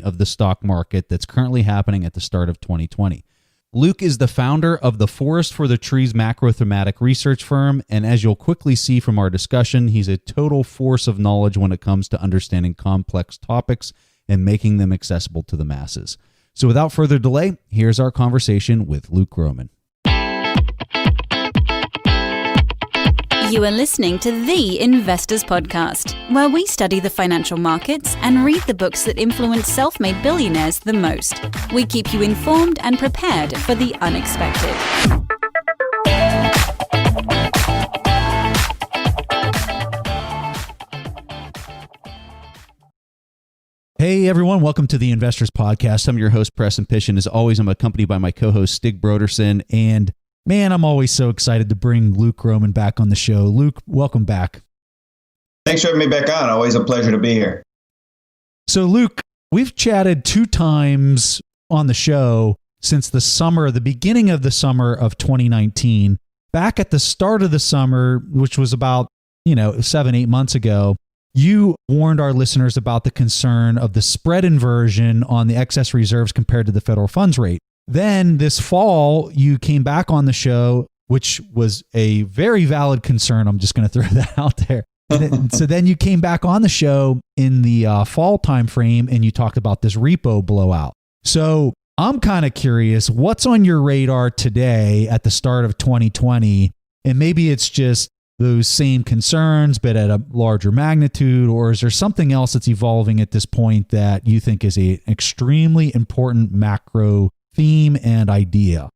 of the stock market that's currently happening at the start of 2020. Luke is the founder of the Forest for the Trees macro-thematic research firm, and as you'll quickly see from our discussion, he's a total force of knowledge when it comes to understanding complex topics and making them accessible to the masses. So without further delay, here's our conversation with Luke Gromen. You are listening to The Investors Podcast, where we study the financial markets and read the books that influence self-made billionaires the most. We keep you informed and prepared for the unexpected. Hey everyone, welcome to The Investors Podcast. I'm your host, Preston Pish, and as always, I'm accompanied by my co-host, Stig Broderson, and man, I'm always so excited to bring Luke Gromen back on the show. Luke, welcome back. Thanks for having me back on. Always a pleasure to be here. So Luke, we've chatted 2 times on the show since the beginning of the summer of 2019. Back at the start of the summer, which was about, 7-8 months ago, you warned our listeners about the concern of the spread inversion on the excess reserves compared to the federal funds rate. Then this fall, you came back on the show, which was a very valid concern. I'm just going to throw that out there. So then you came back on the show in the fall timeframe and you talked about this repo blowout. So I'm kind of curious, what's on your radar today at the start of 2020? And maybe it's just those same concerns, but at a larger magnitude, or is there something else that's evolving at this point that you think is an extremely important macro theme and idea?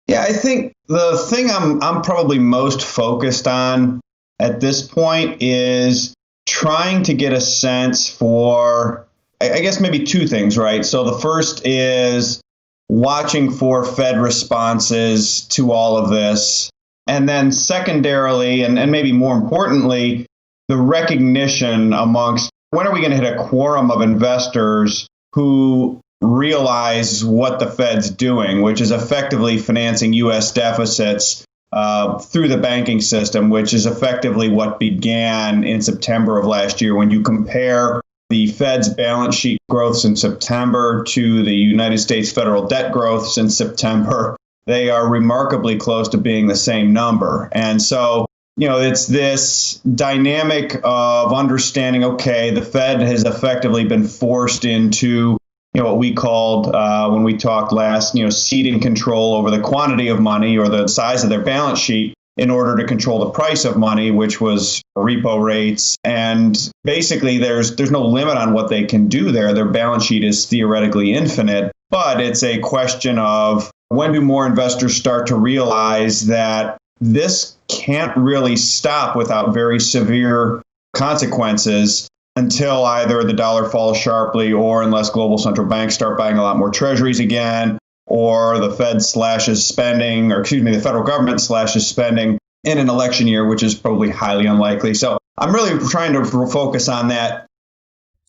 Yeah, I think the thing I'm probably most focused on at this point is trying to get a sense for, I guess maybe 2 things, right? So the first is watching for Fed responses to all of this. And then secondarily, and maybe more importantly, the recognition amongst when are we going to hit a quorum of investors who realize what the Fed's doing, which is effectively financing U.S. deficits through the banking system, which is effectively what began in September of last year. When you compare the Fed's balance sheet growth since September to the United States federal debt growth since September, they are remarkably close to being the same number. And so, it's this dynamic of understanding, okay, the Fed has effectively been forced into what we called, when we talked last, ceding control over the quantity of money or the size of their balance sheet in order to control the price of money, which was repo rates. And basically, there's no limit on what they can do there. Their balance sheet is theoretically infinite, but it's a question of when do more investors start to realize that this can't really stop without very severe consequences until either the dollar falls sharply or unless global central banks start buying a lot more treasuries again, or the Fed slashes spending, the federal government slashes spending in an election year, which is probably highly unlikely. So I'm really trying to focus on that.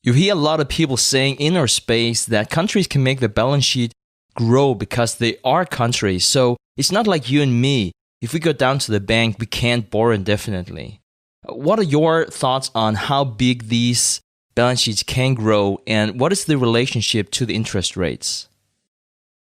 You hear a lot of people saying in our space that countries can make their balance sheet grow because they are countries. So it's not like you and me. If we go down to the bank, we can't borrow indefinitely. What are your thoughts on how big these balance sheets can grow, and what is the relationship to the interest rates?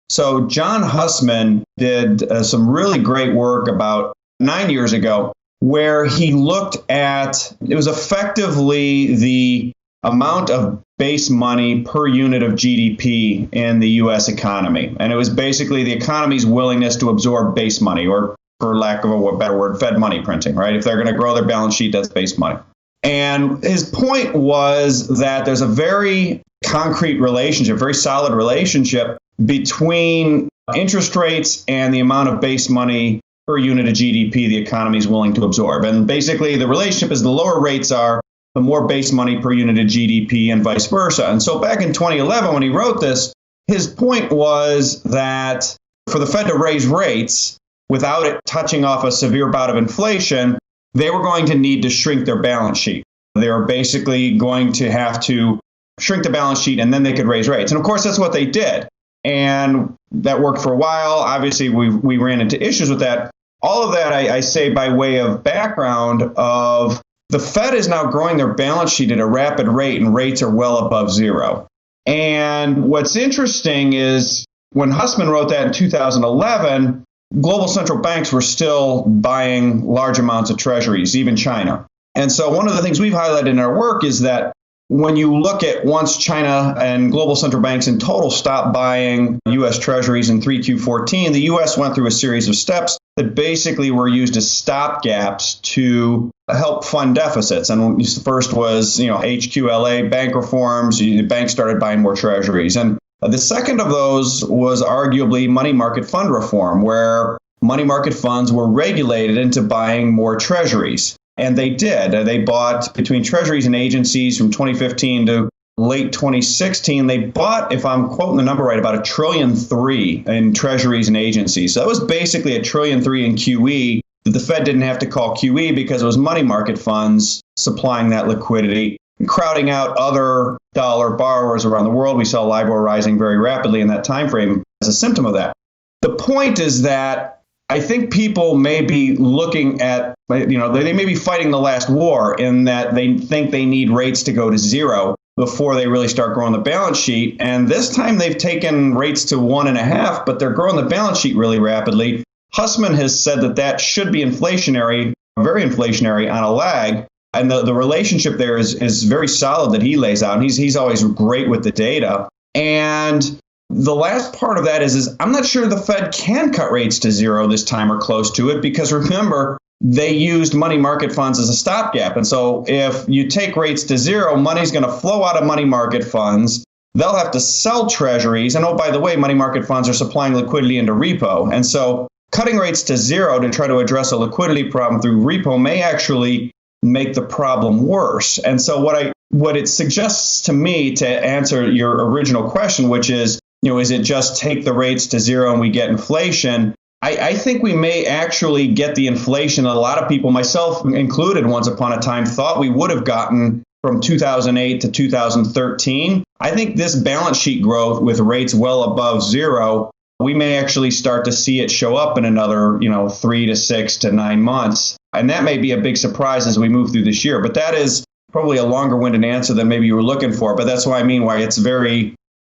So John Hussman did some really great work about 9 years ago where he looked at, it was effectively the amount of base money per unit of GDP in the U.S. economy. And it was basically the economy's willingness to absorb base money, or for lack of a better word, Fed money printing, right? If they're going to grow their balance sheet, that's base money. And his point was that there's a very concrete relationship, very solid relationship between interest rates and the amount of base money per unit of GDP the economy is willing to absorb. And basically the relationship is the lower rates are, the more base money per unit of GDP and vice versa. And so back in 2011, when he wrote this, his point was that for the Fed to raise rates without it touching off a severe bout of inflation, they were going to need to shrink their balance sheet. They were basically going to have to shrink the balance sheet and then they could raise rates. And of course, that's what they did. And that worked for a while. Obviously, we ran into issues with that. All of that, I say by way of background of the Fed is now growing their balance sheet at a rapid rate, and rates are well above zero. And what's interesting is when Hussman wrote that in 2011, global central banks were still buying large amounts of treasuries, even China. And so one of the things we've highlighted in our work is that when you look at once China and global central banks in total stopped buying U.S. treasuries in 3Q14, the U.S. went through a series of steps that basically were used as stopgaps to help fund deficits. And the first was, HQLA bank reforms. The banks started buying more treasuries. And the second of those was arguably money market fund reform, where money market funds were regulated into buying more treasuries. And they did. They bought, between treasuries and agencies from 2015 to late 2016, they bought, if I'm quoting the number right, about $1.3 trillion in treasuries and agencies. So that was basically $1.3 trillion in QE that the Fed didn't have to call QE because it was money market funds supplying that liquidity, crowding out other dollar borrowers around the world. We saw LIBOR rising very rapidly in that time frame as a symptom of that. The point is that I think people may be looking at, they may be fighting the last war in that they think they need rates to go to zero before they really start growing the balance sheet. And this time they've taken rates to 1.5, but they're growing the balance sheet really rapidly. Hussman has said that that should be inflationary, very inflationary on a lag. And the relationship there is very solid that he lays out. And he's always great with the data. And the last part of that is I'm not sure the Fed can cut rates to zero this time or close to it, because remember, they used money market funds as a stopgap. And so if you take rates to zero, money's going to flow out of money market funds. They'll have to sell treasuries. And oh, by the way, money market funds are supplying liquidity into repo. And so cutting rates to zero to try to address a liquidity problem through repo may actually make the problem worse. And so what it suggests to me, to answer your original question, which is, is it just take the rates to zero and we get inflation? I think we may actually get the inflation that a lot of people, myself included, once upon a time, thought we would have gotten from 2008 to 2013. I think this balance sheet growth with rates well above zero, we may actually start to see it show up in another, 3 to 6 to 9 months. And that may be a big surprise as we move through this year. But that is probably a longer-winded answer than maybe you were looking for. But that's why I mean why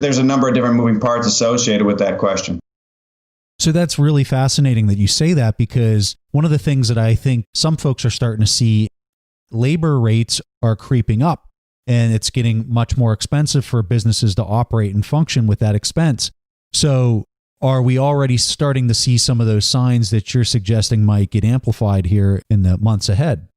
there's a number of different moving parts associated with that question. So that's really fascinating that you say that, because one of the things that I think some folks are starting to see, labor rates are creeping up and it's getting much more expensive for businesses to operate and function with that expense. So are we already starting to see some of those signs that you're suggesting might get amplified here in the months ahead?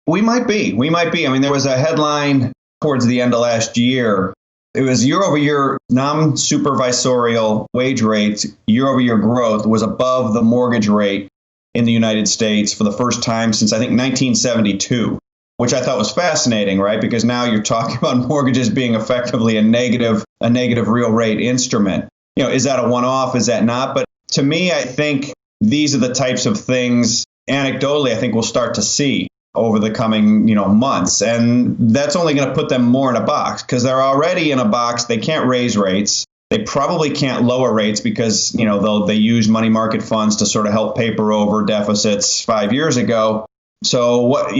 We might be. I mean, there was a headline towards the end of last year. It was year-over-year non-supervisorial wage rates, year-over-year growth was above the mortgage rate in the United States for the first time since, I think, 1972, which I thought was fascinating, right? Because now you're talking about mortgages being effectively a negative real rate instrument. Is that a one-off? Is that not? But to me, I think these are the types of things, anecdotally, I think we'll start to see over the coming, months. And that's only going to put them more in a box, because they're already in a box. They can't raise rates. They probably can't lower rates because, they use money market funds to sort of help paper over deficits 5 years ago. So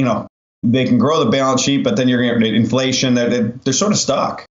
they can grow the balance sheet, but then you're going to get inflation. They're sort of stuck.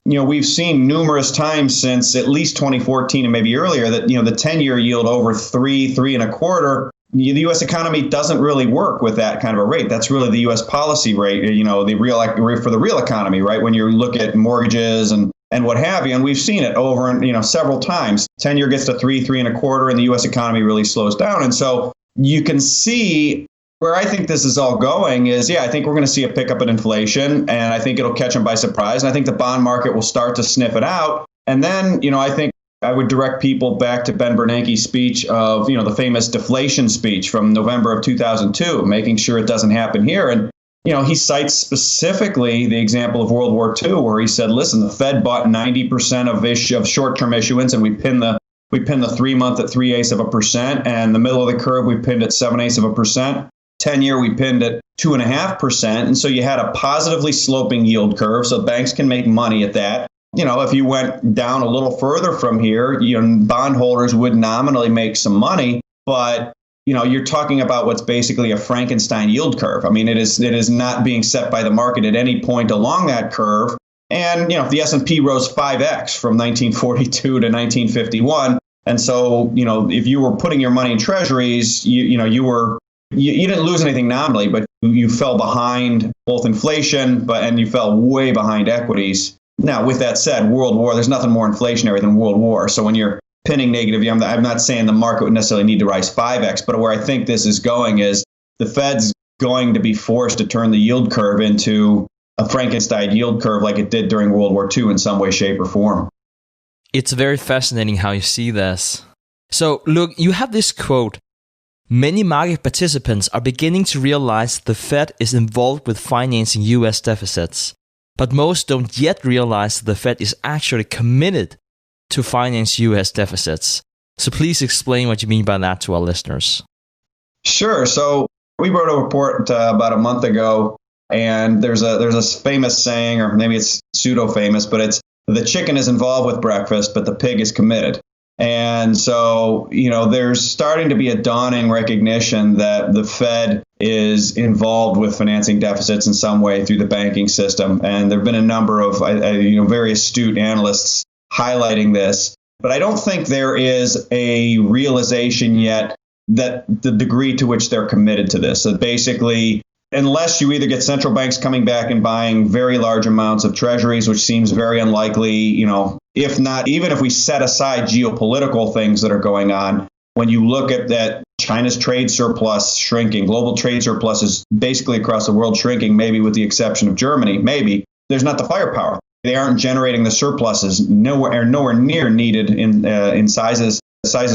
We've seen numerous times since at least 2014 and maybe earlier that, the 10-year yield over 3.25. The U.S. economy doesn't really work with that kind of a rate. That's really the U.S. policy rate, the real for the real economy, right? When you look at mortgages and what have you, and we've seen it over and several times. 10-year gets to 3.25, and the U.S. economy really slows down. And so you can see where I think this is all going is, I think we're going to see a pickup in inflation, and I think it'll catch them by surprise. And I think the bond market will start to sniff it out. And then, I think I would direct people back to Ben Bernanke's speech of, the famous deflation speech from November of 2002, making sure it doesn't happen here. And, he cites specifically the example of World War II, where he said, listen, the Fed bought 90% of short-term issuance, and we pinned the 3-month at 0.3%, and the middle of the curve, we pinned at 0.7%. 10-year, we pinned at 2.5%. And so you had a positively sloping yield curve, so banks can make money at that. If you went down a little further from here, bondholders would nominally make some money, but you're talking about what's basically a Frankenstein yield curve. I mean, it is not being set by the market at any point along that curve. And, the S&P rose 5x from 1942 to 1951. And so, if you were putting your money in treasuries, you didn't lose anything nominally, but you fell behind both inflation, and you fell way behind equities. Now, with that said, World War, there's nothing more inflationary than World War. So when you're pinning negative, I'm not saying the market would necessarily need to rise 5x, but where I think this is going is the Fed's going to be forced to turn the yield curve into a Frankenstein yield curve like it did during World War II in some way, shape, or form. It's very fascinating how you see this. So, look, you have this quote, "Many market participants are beginning to realize the Fed is involved with financing US deficits, but most don't yet realize the Fed is actually committed to finance US deficits." So please explain what you mean by that to our listeners. Sure. So we wrote a report about a month ago, and there's a famous saying, or maybe it's pseudo-famous, but it's the chicken is involved with breakfast, but the pig is committed. And so, there's starting to be a dawning recognition that the Fed is involved with financing deficits in some way through the banking system. And there have been a number of, very astute analysts highlighting this. But I don't think there is a realization yet that the degree to which they're committed to this. So basically, unless you either get central banks coming back and buying very large amounts of treasuries, which seems very unlikely, if not, even if we set aside geopolitical things that are going on, when you look at that, China's trade surplus shrinking, global trade surplus is basically across the world shrinking, maybe with the exception of Germany, maybe, there's not the firepower. They aren't generating the surpluses, nowhere near needed in sizes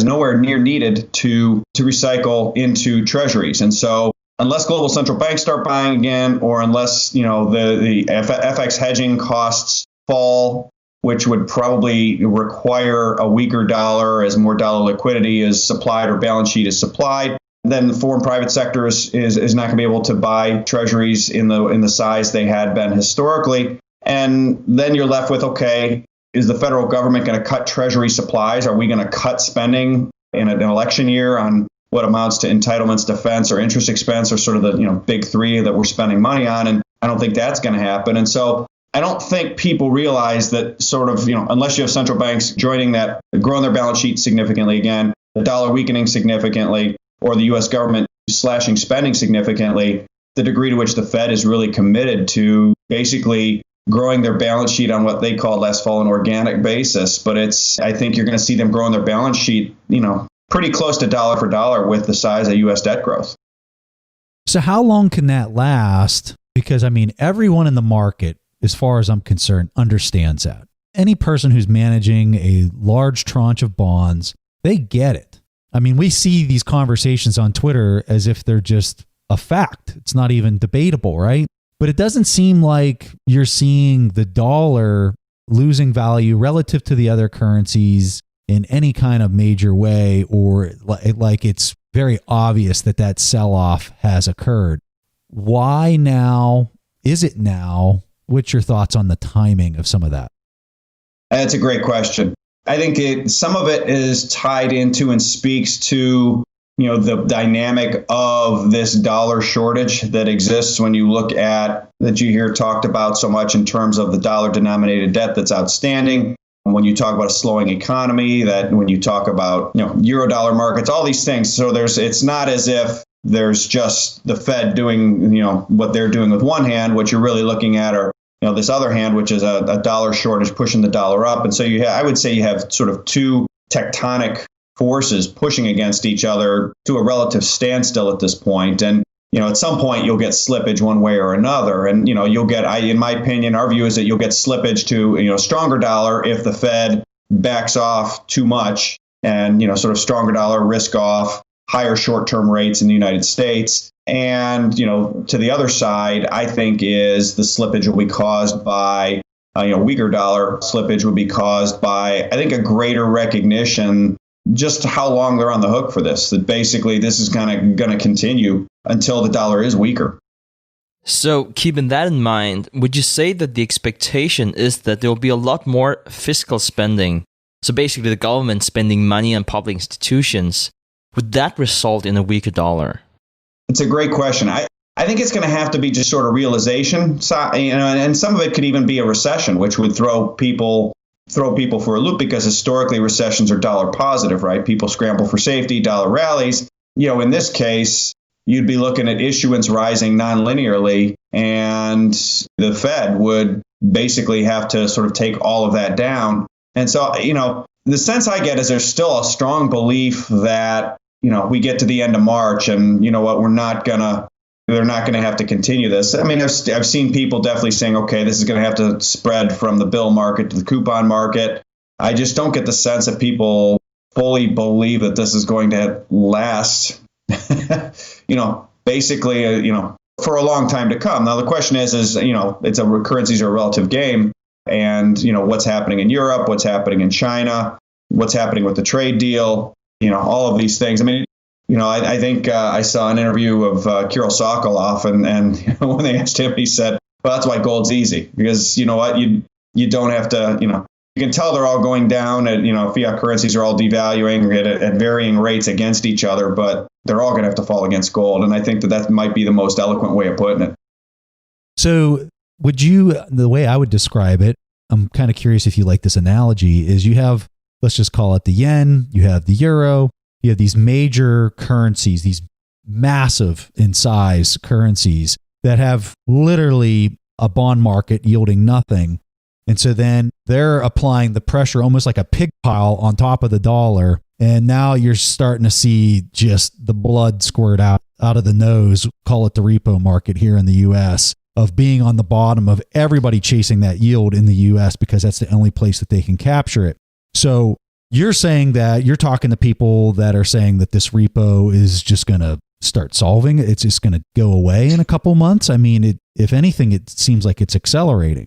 nowhere near needed to recycle into treasuries. And so unless global central banks start buying again, or unless the FX hedging costs fall, which would probably require a weaker dollar as more dollar liquidity is supplied or balance sheet is supplied, then the foreign private sector is not going to be able to buy treasuries in the size they had been historically. And then you're left with, okay, is the federal government going to cut treasury supplies? Are we going to cut spending in an election year on what amounts to entitlements, defense, or interest expense, or sort of the big three that we're spending money on? And I don't think that's going to happen. And so I don't think people realize that sort of, unless you have central banks joining that, growing their balance sheet significantly again, the dollar weakening significantly, or the U.S. government slashing spending significantly, the degree to which the Fed is really committed to basically growing their balance sheet on what they call last fall an organic basis. But I think you're going to see them growing their balance sheet, pretty close to dollar for dollar with the size of U.S. debt growth. So how long can that last? Because, everyone in the market, as far as I'm concerned, understands that. Any person who's managing a large tranche of bonds, they get it. We see these conversations on Twitter as if they're just a fact. It's not even debatable, right? But it doesn't seem like you're seeing the dollar losing value relative to the other currencies in any kind of major way, or like it's very obvious that sell-off has occurred. Why now? Is it now? What's your thoughts on the timing of some of that? That's a great question. I think some of it is tied into and speaks to the dynamic of this dollar shortage that exists when you look at, that you hear talked about so much in terms of the dollar denominated debt that's outstanding. When you talk about a slowing economy, that when you talk about, euro dollar markets, all these things. So it's not as if there's just the Fed doing, what they're doing with one hand. What you're really looking at are, this other hand, which is a dollar shortage pushing the dollar up. And so I would say you have sort of two tectonic forces pushing against each other to a relative standstill at this point. And, at some point you'll get slippage one way or another. And, you'll get, in my opinion, our view is that you'll get slippage to, stronger dollar if the Fed backs off too much and, sort of stronger dollar, risk off, higher short-term rates in the United States. And, to the other side, I think is the slippage will be caused by, weaker dollar slippage would be caused by, I think, a greater recognition just how long they're on the hook for this, that basically this is kind of going to continue until the dollar is weaker. So keeping that in mind, would you say that the expectation is that there will be a lot more fiscal spending? So basically the government spending money on public institutions. Would that result in a weaker dollar? It's a great question. I think it's going to have to be just sort of realization, and some of it could even be a recession, which would throw people for a loop, because historically recessions are dollar positive, right? People scramble for safety, dollar rallies. In this case, you'd be looking at issuance rising non-linearly, and the Fed would basically have to sort of take all of that down. And so, the sense I get is there's still a strong belief that, we get to the end of March and, they're not going to have to continue this. I mean, I've seen people definitely saying, okay, this is going to have to spread from the bill market to the coupon market. I just don't get the sense that people fully believe that this is going to last, basically, for a long time to come. Now, the question is, currencies are a relative game. And, what's happening in Europe, what's happening in China, what's happening with the trade deal, all of these things. I mean, I think I saw an interview of Kirill Sokoloff, and when they asked him, he said, well, that's why gold's easy, because you know what, you don't have to, you can tell they're all going down, and fiat currencies are all devaluing at varying rates against each other, but they're all going to have to fall against gold. And I think that might be the most eloquent way of putting it. So the way I would describe it, I'm kind of curious if you like this analogy, is you have, let's just call it the yen, you have the euro, you have these major currencies, these massive in size currencies that have literally a bond market yielding nothing. And so then they're applying the pressure almost like a pig pile on top of the dollar. And now you're starting to see just the blood squirt out of the nose, call it the repo market here in the US, of being on the bottom of everybody chasing that yield in the US because that's the only place that they can capture it. So you're saying that you're talking to people that are saying that this repo is just going to start solving. It's just going to go away in a couple months. I mean, if anything, it seems like it's accelerating.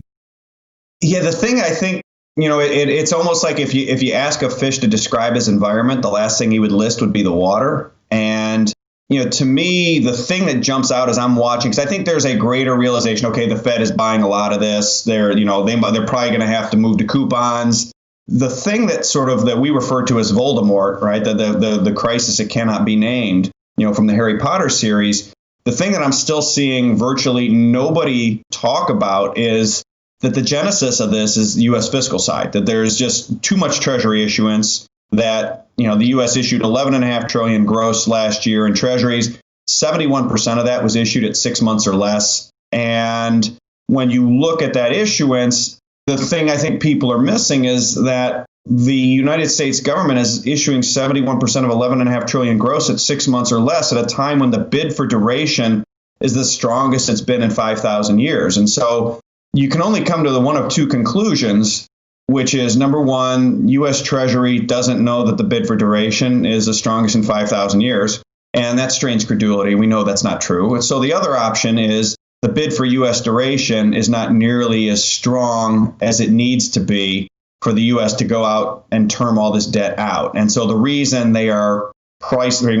Yeah, the thing I think, it's almost like if you ask a fish to describe his environment, the last thing he would list would be the water. And, to me, the thing that jumps out as I'm watching, because I think there's a greater realization, okay, the Fed is buying a lot of this. They're probably going to have to move to coupons. The thing that we refer to as Voldemort, right? The crisis that cannot be named, from the Harry Potter series. The thing that I'm still seeing virtually nobody talk about is that the genesis of this is the U.S. fiscal side, that there's just too much treasury issuance, that, the U.S. issued $11.5 trillion gross last year in treasuries. 71% of that was issued at 6 months or less. And when you look at that issuance, the thing I think people are missing is that the United States government is issuing 71% of $11.5 trillion gross at 6 months or less at a time when the bid for duration is the strongest it's been in 5,000 years. And so you can only come to the one of two conclusions, which is, number one, U.S. Treasury doesn't know that the bid for duration is the strongest in 5,000 years. And that strains credulity. We know that's not true. And so the other option is the bid for U.S. duration is not nearly as strong as it needs to be for the U.S. to go out and term all this debt out. And so the reason they are placing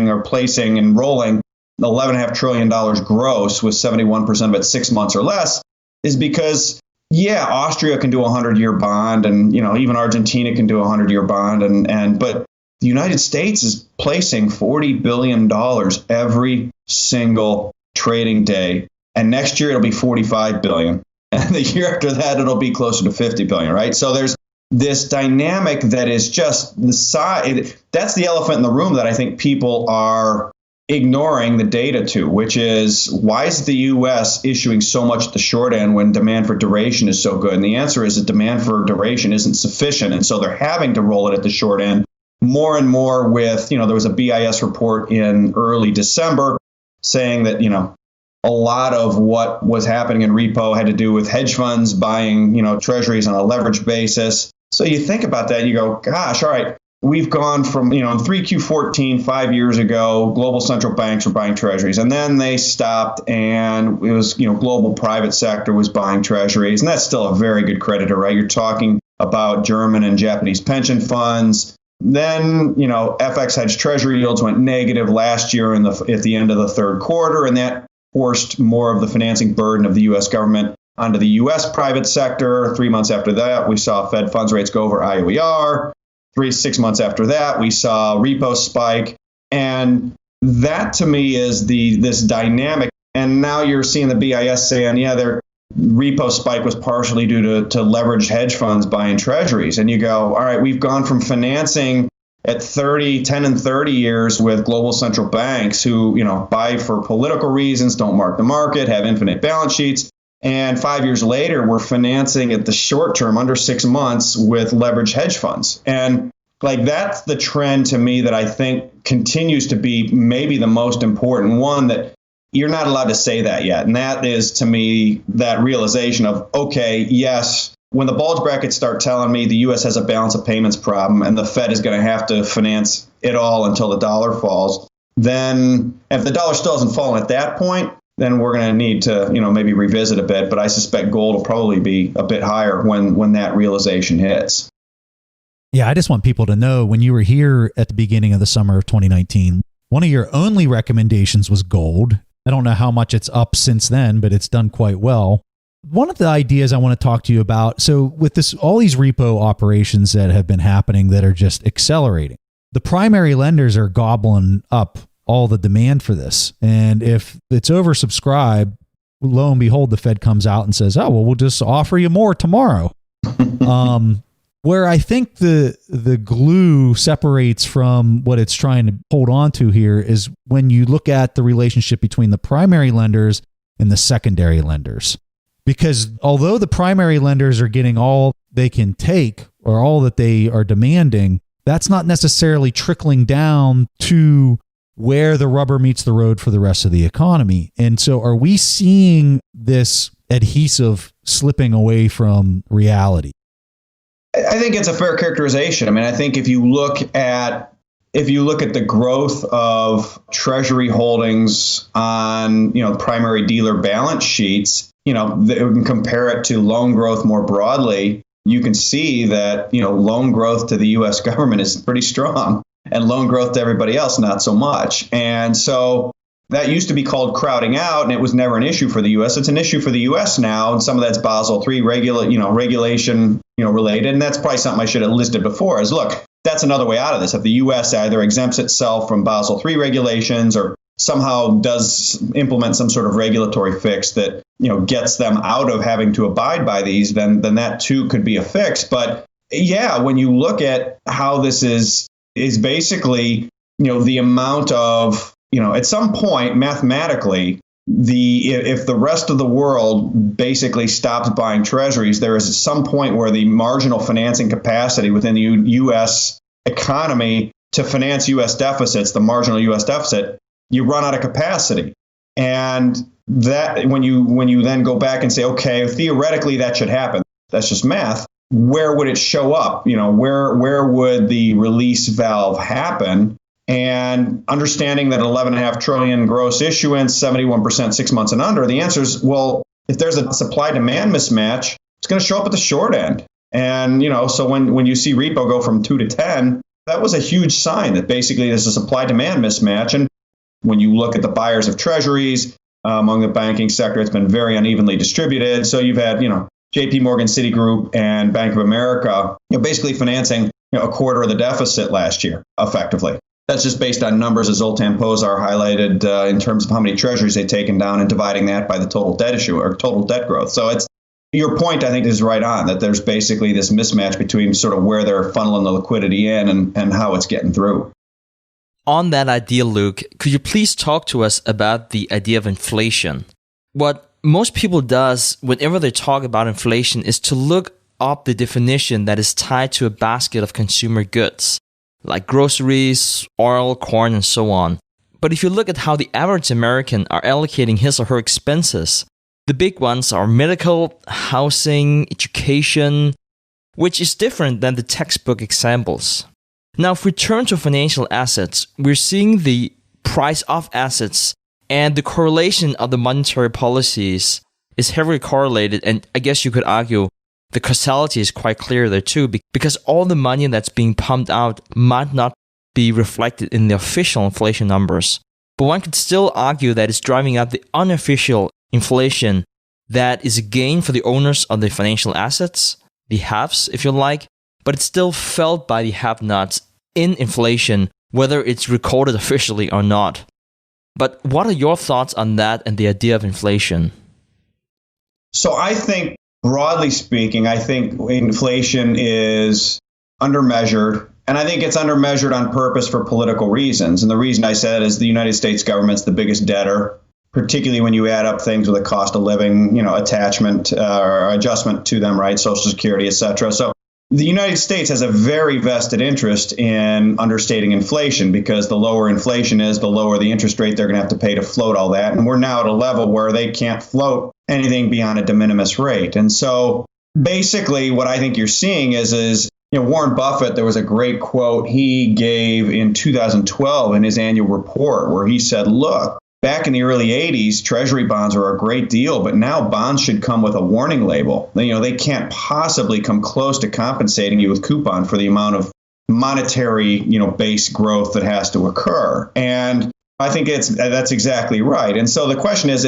and rolling $11.5 trillion gross with 71% of it 6 months or less is because, yeah, Austria can do a 100-year bond, and even Argentina can do a 100-year bond, but the United States is placing $40 billion every single trading day. And next year it'll be $45 billion. And the year after that, it'll be closer to $50 billion, right? So there's this dynamic that is just the side. That's the elephant in the room that I think people are ignoring the data to, which is, why is the U.S. issuing so much at the short end when demand for duration is so good? And the answer is that demand for duration isn't sufficient. And so they're having to roll it at the short end more and more with, there was a BIS report in early December saying that, a lot of what was happening in repo had to do with hedge funds buying, treasuries on a leverage basis. So you think about that and you go, gosh, all right, we've gone from, in 3Q14, 5 years ago, global central banks were buying treasuries, and then they stopped, and it was, global private sector was buying treasuries, and that's still a very good creditor, right? You're talking about German and Japanese pension funds. Then, FX hedge treasury yields went negative last year at the end of the third quarter, and that forced more of the financing burden of the U.S. government onto the U.S. private sector. 3 months after that, we saw Fed funds rates go over IOER. 6 months after that, we saw repo spike. And that, to me, is this dynamic. And now you're seeing the BIS saying, yeah, their repo spike was partially due to leveraged hedge funds buying treasuries. And you go, all right, we've gone from financing at 10 and 30 years with global central banks who, buy for political reasons, don't mark the market, have infinite balance sheets. And 5 years later, we're financing at the short term, under 6 months, with leveraged hedge funds. And that's the trend to me that I think continues to be maybe the most important one, that you're not allowed to say that yet. And that is, to me, that realization of, okay, yes, when the bulge brackets start telling me the U.S. has a balance of payments problem and the Fed is going to have to finance it all until the dollar falls, then if the dollar still hasn't fallen at that point, then we're going to need to, maybe revisit a bit. But I suspect gold will probably be a bit higher when that realization hits. Yeah, I just want people to know, when you were here at the beginning of the summer of 2019, one of your only recommendations was gold. I don't know how much it's up since then, but it's done quite well. One of the ideas I want to talk to you about, so with all these repo operations that have been happening that are just accelerating, the primary lenders are gobbling up all the demand for this. And if it's oversubscribed, lo and behold, the Fed comes out and says, oh, well, we'll just offer you more tomorrow. Where I think the glue separates from what it's trying to hold on to here is when you look at the relationship between the primary lenders and the secondary lenders. Because although the primary lenders are getting all they can take or all that they are demanding, that's not necessarily trickling down to where the rubber meets the road for the rest of the economy. And so are we seeing this adhesive slipping away from reality? I think it's a fair characterization. I mean, I think if you look at the growth of Treasury holdings on, primary dealer balance sheets, we can compare it to loan growth more broadly. You can see that, loan growth to the U.S. government is pretty strong, and loan growth to everybody else, not so much. And so that used to be called crowding out, and it was never an issue for the U.S. It's an issue for the U.S. now, and some of that's Basel III regulation, related. And that's probably something I should have listed before. Is look, that's another way out of this. If the U.S. either exempts itself from Basel III regulations or somehow does implement some sort of regulatory fix that gets them out of having to abide by these, then that too could be a fix. But yeah, when you look at how this is basically the amount of at some point mathematically, if the rest of the world basically stops buying treasuries, there is some point where the marginal financing capacity within the U.S. economy to finance U.S. deficits, the marginal U.S. deficit, you run out of capacity. And that when you then go back and say, okay, theoretically that should happen. That's just math. Where would it show up? Where would the release valve happen? And understanding that 11.5 trillion gross issuance, 71% 6 months and under, the answer is, well, if there's a supply-demand mismatch, it's going to show up at the short end. And, so when you see repo go from 2 to 10, that was a huge sign that basically there's a supply-demand mismatch. And when you look at the buyers of treasuries among the banking sector, it's been very unevenly distributed. So you've had, JP Morgan, Citigroup, and Bank of America, basically financing a quarter of the deficit last year, effectively. That's just based on numbers, as Zoltan Pozsar highlighted, in terms of how many treasuries they've taken down and dividing that by the total debt issue or total debt growth. So it's your point, I think, is right on, that there's basically this mismatch between sort of where they're funneling the liquidity in and how it's getting through. On that idea, Luke, could you please talk to us about the idea of inflation? What most people does whenever they talk about inflation is to look up the definition that is tied to a basket of consumer goods, like groceries, oil, corn, and so on. But if you look at how the average American are allocating his or her expenses, the big ones are medical, housing, education, which is different than the textbook examples. Now, if we turn to financial assets, we're seeing the price of assets and the correlation of the monetary policies is heavily correlated. And I guess you could argue the causality is quite clear there too, because all the money that's being pumped out might not be reflected in the official inflation numbers. But one could still argue that it's driving up the unofficial inflation that is a gain for the owners of the financial assets, the haves, if you like, but it's still felt by the have-nots in inflation, whether it's recorded officially or not. But what are your thoughts on that and the idea of inflation? So I think, broadly speaking, I think inflation is undermeasured. And I think it's undermeasured on purpose for political reasons. And the reason I said is the United States government's the biggest debtor, particularly when you add up things with a cost of living, attachment or adjustment to them, right? Social Security, et cetera. So the United States has a very vested interest in understating inflation, because the lower inflation is, the lower the interest rate they're going to have to pay to float all that. And we're now at a level where they can't float anything beyond a de minimis rate. And so basically what I think you're seeing is Warren Buffett, there was a great quote he gave in 2012 in his annual report where he said, look, back in the early 80s, Treasury bonds were a great deal, but now bonds should come with a warning label. They can't possibly come close to compensating you with coupon for the amount of monetary, base growth that has to occur. And I think that's exactly right. And so the question is,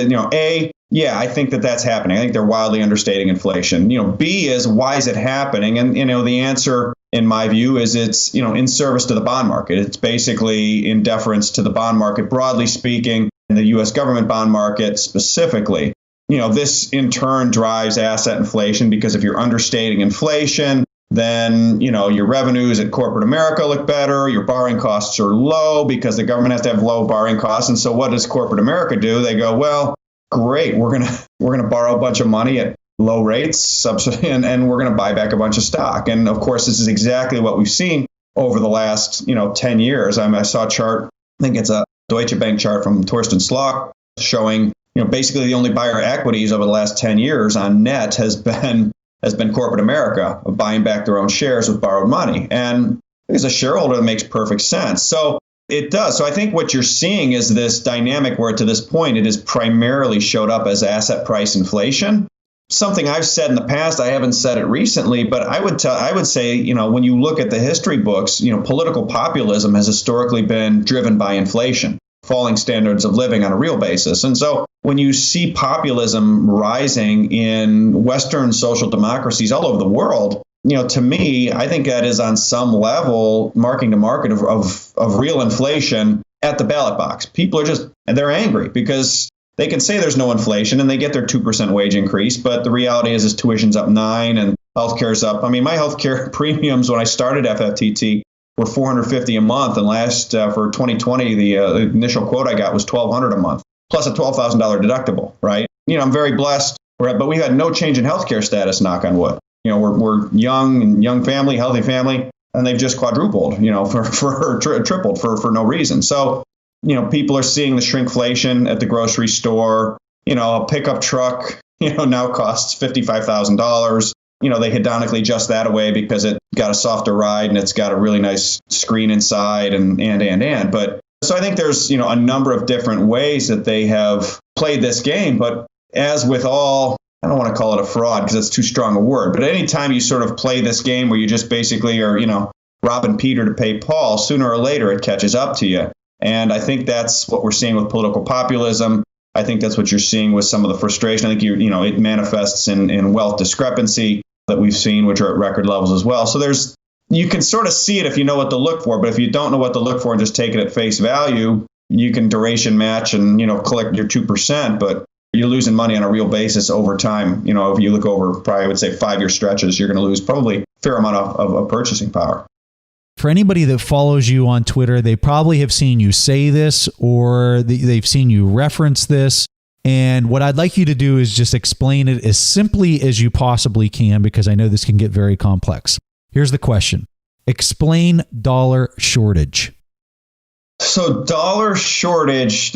yeah, I think that's happening. I think they're wildly understating inflation. B is, why is it happening? And, the answer, in my view, is it's, in service to the bond market. It's basically in deference to the bond market, broadly speaking, and the U.S. government bond market specifically. This in turn drives asset inflation, because if you're understating inflation, then, your revenues at corporate America look better. Your borrowing costs are low because the government has to have low borrowing costs. And so what does corporate America do? They go, well, great, we're gonna borrow a bunch of money at low rates, and we're gonna buy back a bunch of stock. And of course, this is exactly what we've seen over the last 10 years. I saw a chart, I think it's a Deutsche Bank chart from Torsten Slok, showing basically the only buyer equities over the last 10 years on net has been corporate America, buying back their own shares with borrowed money. And as a shareholder, that makes perfect sense. So it does. So I think what you're seeing is this dynamic where to this point, it has primarily showed up as asset price inflation. Something I've said in the past, I haven't said it recently, but I would say, when you look at the history books, political populism has historically been driven by inflation, falling standards of living on a real basis. And so when you see populism rising in Western social democracies all over the world, to me, I think that is on some level marking the market of real inflation at the ballot box. People are they're angry because they can say there's no inflation and they get their 2% wage increase. But the reality is tuition's up 9% and healthcare's up. My healthcare premiums when I started FFTT were $450 a month. And for 2020, the initial quote I got was $1,200 a month, plus a $12,000 deductible, right? I'm very blessed, but we had no change in healthcare status, knock on wood. We're young family, healthy family, and they've just quadrupled, tripled for no reason. So, people are seeing the shrinkflation at the grocery store. A pickup truck, now costs $55,000. They hedonically adjust that away because it got a softer ride and it's got a really nice screen inside and. But so I think there's, a number of different ways that they have played this game. But as with all, I don't want to call it a fraud because it's too strong a word, but anytime you sort of play this game where you just basically are, robbing Peter to pay Paul, sooner or later it catches up to you. And I think that's what we're seeing with political populism. I think that's what you're seeing with some of the frustration. I think it manifests in wealth discrepancy that we've seen, which are at record levels as well. So you can sort of see it if you know what to look for, but if you don't know what to look for and just take it at face value, you can duration match and, collect your 2%, but you're losing money on a real basis over time. If you look over probably I would say 5-year stretches, you're going to lose probably a fair amount of purchasing power. For anybody that follows you on Twitter, they probably have seen you say this or they've seen you reference this. And what I'd like you to do is just explain it as simply as you possibly can, because I know this can get very complex. Here's the question. Explain dollar shortage. So dollar shortage,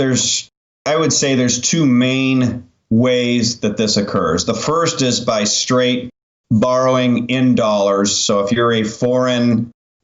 I would say there's two main ways that this occurs. The first is by straight borrowing in dollars. So if you're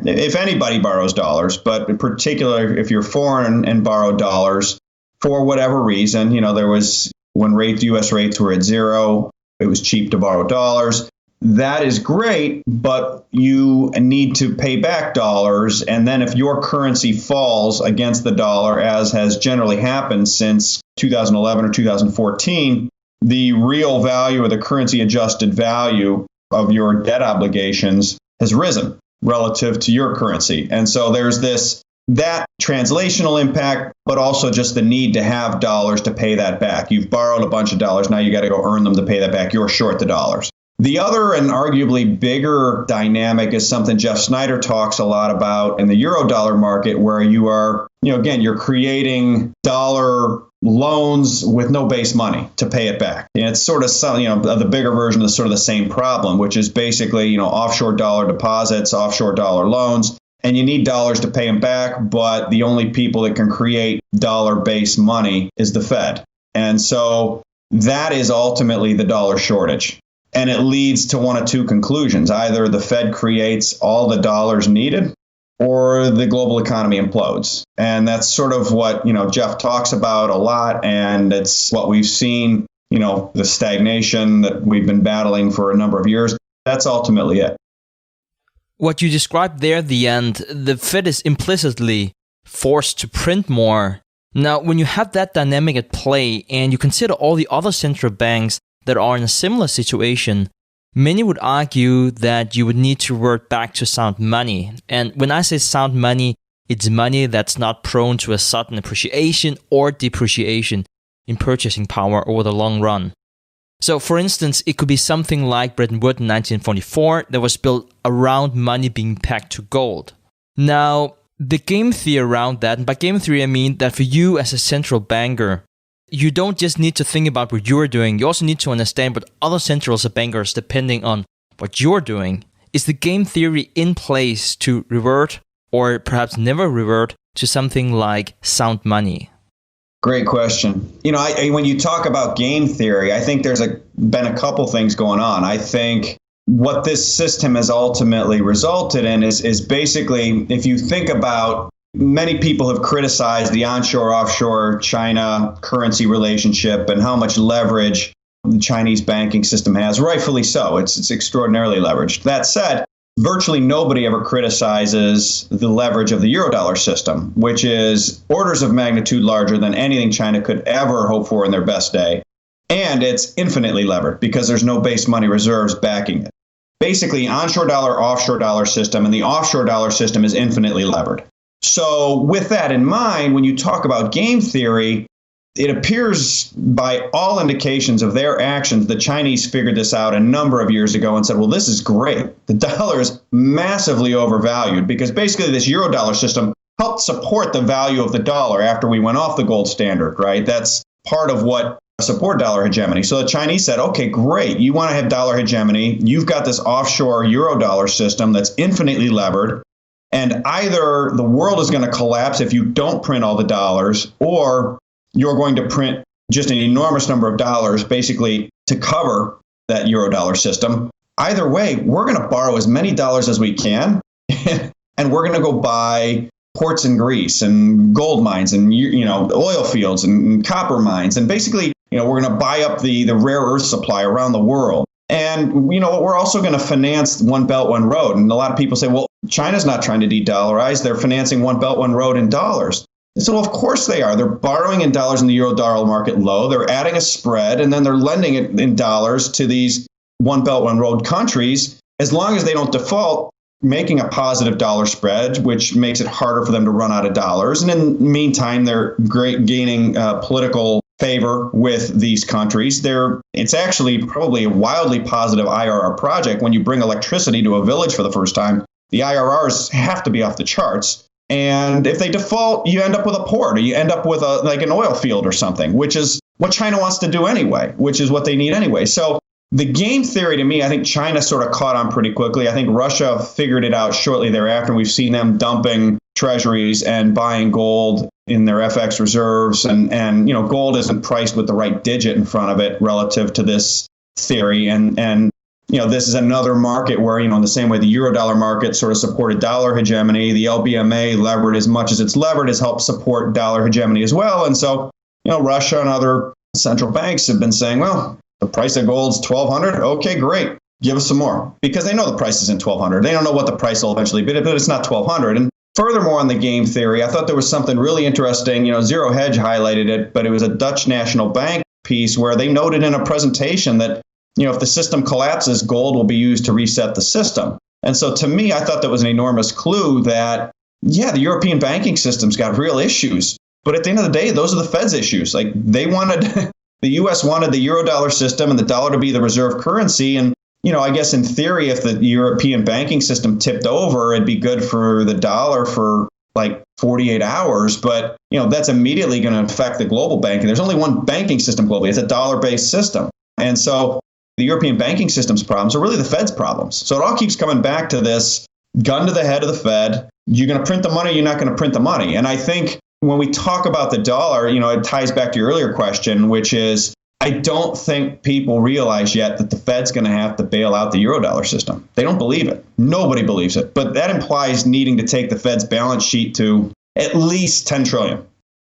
if anybody borrows dollars, but in particular, if you're foreign and borrow dollars for whatever reason, there was when U.S. rates were at 0, it was cheap to borrow dollars. That is great, but you need to pay back dollars. And then if your currency falls against the dollar, as has generally happened since 2011 or 2014, the real value or the currency adjusted value of your debt obligations has risen relative to your currency. And so there's this that translational impact, but also just the need to have dollars to pay that back. You've borrowed a bunch of dollars. Now you got to go earn them to pay that back. You're short the dollars. The other and arguably bigger dynamic is something Jeff Snyder talks a lot about in the euro-dollar market, where you are, again, you're creating dollar loans with no base money to pay it back. And it's sort of some, the bigger version of sort of the same problem, which is basically, offshore dollar deposits, offshore dollar loans. And you need dollars to pay them back, but the only people that can create dollar-based money is the Fed. And so that is ultimately the dollar shortage. And it leads to one of two conclusions. Either the Fed creates all the dollars needed, or the global economy implodes. And that's sort of what, Jeff talks about a lot. And it's what we've seen, the stagnation that we've been battling for a number of years. That's ultimately it. What you described there at the end, the Fed is implicitly forced to print more. Now, when you have that dynamic at play and you consider all the other central banks that are in a similar situation, many would argue that you would need to revert back to sound money. And when I say sound money, it's money that's not prone to a sudden appreciation or depreciation in purchasing power over the long run. So, for instance, it could be something like Bretton Woods in 1944 that was built around money being pegged to gold. Now, the game theory around that, and by game theory I mean that for you as a central banker, you don't just need to think about what you're doing, you also need to understand what other central bankers, depending on what you're doing. Is the game theory in place to revert, or perhaps never revert, to something like sound money? Great question. When you talk about game theory, I think there's been a couple things going on. I think what this system has ultimately resulted in is basically, if you think about, many people have criticized the onshore-offshore China currency relationship and how much leverage the Chinese banking system has. Rightfully so. It's extraordinarily leveraged. That said, virtually nobody ever criticizes the leverage of the eurodollar system, which is orders of magnitude larger than anything China could ever hope for in their best day. And it's infinitely levered because there's no base money reserves backing it. Basically, onshore dollar, offshore dollar system, and the offshore dollar system is infinitely levered. So with that in mind, when you talk about game theory, it appears by all indications of their actions, the Chinese figured this out a number of years ago and said, well, this is great. The dollar is massively overvalued because basically this eurodollar system helped support the value of the dollar after we went off the gold standard, right? That's part of what support dollar hegemony. So the Chinese said, okay, great. You want to have dollar hegemony. You've got this offshore eurodollar system that's infinitely levered. And either the world is going to collapse if you don't print all the dollars, or you're going to print just an enormous number of dollars basically to cover that eurodollar system. Either way, we're going to borrow as many dollars as we can, and we're going to go buy ports in Greece and gold mines and oil fields and copper mines. And basically, we're going to buy up the rare earth supply around the world. And, we're also going to finance One Belt, One Road. And a lot of people say, well, China's not trying to de-dollarize. They're financing One Belt, One Road in dollars. So, of course they are. They're borrowing in dollars in the euro-dollar market low. They're adding a spread, and then they're lending it in dollars to these One Belt, One Road countries, as long as they don't default, making a positive dollar spread, which makes it harder for them to run out of dollars. And in the meantime, they're gaining political favor with these countries. It's actually probably a wildly positive IRR project. When you bring electricity to a village for the first time, the IRRs have to be off the charts. And if they default, you end up with a port, or you end up with an oil field or something, which is what China wants to do anyway, which is what they need anyway. So the game theory, to me, I think China sort of caught on pretty quickly. I think Russia figured it out shortly thereafter. We've seen them dumping treasuries and buying gold in their FX reserves. And gold isn't priced with the right digit in front of it relative to this theory. And this is another market where, in the same way the eurodollar market sort of supported dollar hegemony, the LBMA, levered as much as it's levered, has helped support dollar hegemony as well. And so, Russia and other central banks have been saying, well, the price of gold's $1,200. Okay, great. Give us some more, because they know the price isn't $1,200. They don't know what the price will eventually be, but it's not $1,200. And furthermore, on the game theory, I thought there was something really interesting. Zero Hedge highlighted it, but it was a Dutch National Bank piece where they noted in a presentation that, if the system collapses, gold will be used to reset the system. And so to me, I thought that was an enormous clue that yeah, the European banking system's got real issues. But at the end of the day, those are the Fed's issues. Like they wanted, the U.S. wanted the Eurodollar system and the dollar to be the reserve currency. And, I guess in theory, if the European banking system tipped over, it'd be good for the dollar for like 48 hours. But, that's immediately going to affect the global banking. There's only one banking system globally. It's a dollar-based system. And so the European banking system's problems are really the Fed's problems. So it all keeps coming back to this gun to the head of the Fed. You're going to print the money, you're not going to print the money. And I think when we talk about the dollar, it ties back to your earlier question, which is I don't think people realize yet that the Fed's going to have to bail out the Eurodollar system. They don't believe it. Nobody believes it. But that implies needing to take the Fed's balance sheet to at least 10 trillion.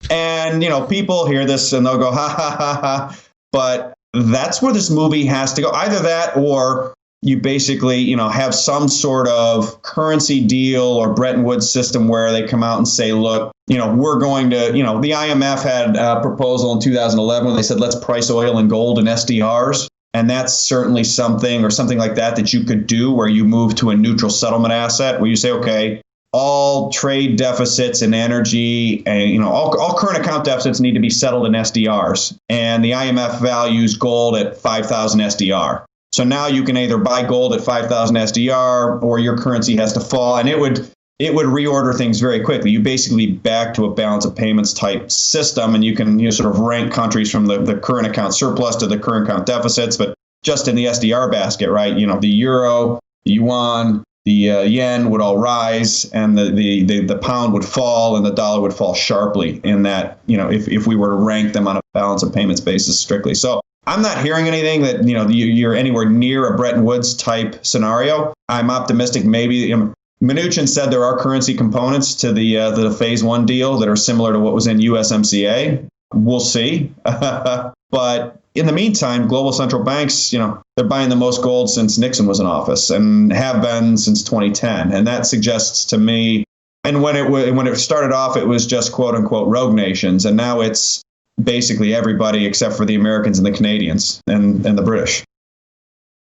And, people hear this and they'll go, ha, ha, ha, ha. But that's where this movie has to go. Either that or you basically, have some sort of currency deal or Bretton Woods system where they come out and say, look, we're going to, the IMF had a proposal in 2011 when they said, let's price oil and gold in SDRs. And that's certainly something or something like that you could do where you move to a neutral settlement asset where you say, okay, all trade deficits in energy and, all current account deficits need to be settled in SDRs. And the IMF values gold at 5,000 SDR. So now you can either buy gold at 5,000 SDR or your currency has to fall, and it would reorder things very quickly. You basically back to a balance of payments type system, and you can sort of rank countries from the current account surplus to the current account deficits. But just in the SDR basket, right? The euro, the yuan, the yen would all rise, and the pound would fall, and the dollar would fall sharply. In that, if we were to rank them on a balance of payments basis strictly, so. I'm not hearing anything that, you're anywhere near a Bretton Woods type scenario. I'm optimistic. Maybe Mnuchin said there are currency components to the phase one deal that are similar to what was in USMCA. We'll see. But in the meantime, global central banks, they're buying the most gold since Nixon was in office and have been since 2010. And that suggests to me, and when it started off, it was just quote unquote rogue nations. And now it's basically everybody except for the Americans and the Canadians and the British.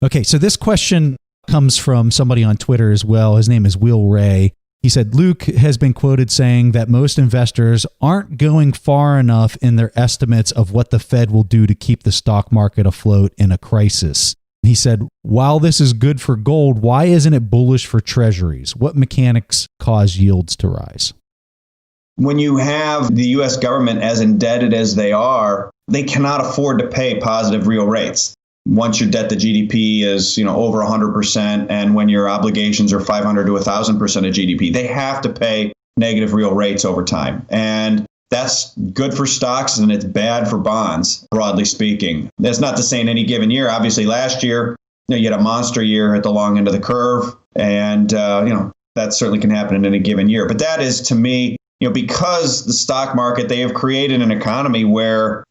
Okay, so this question comes from somebody on Twitter as well. His name is Will Ray. He said, Luke has been quoted saying that most investors aren't going far enough in their estimates of what the Fed will do to keep the stock market afloat in a crisis. He said, while this is good for gold, why isn't it bullish for treasuries? What mechanics cause yields to rise? When you have the U.S. government as indebted as they are, they cannot afford to pay positive real rates. Once your debt to GDP is, over 100%, and when your obligations are 500 to 1,000% of GDP, they have to pay negative real rates over time. And that's good for stocks and it's bad for bonds, broadly speaking. That's not to say in any given year. Obviously, last year, you had a monster year at the long end of the curve. And, that certainly can happen in any given year. But that is, to me, because the stock market, they have created an economy where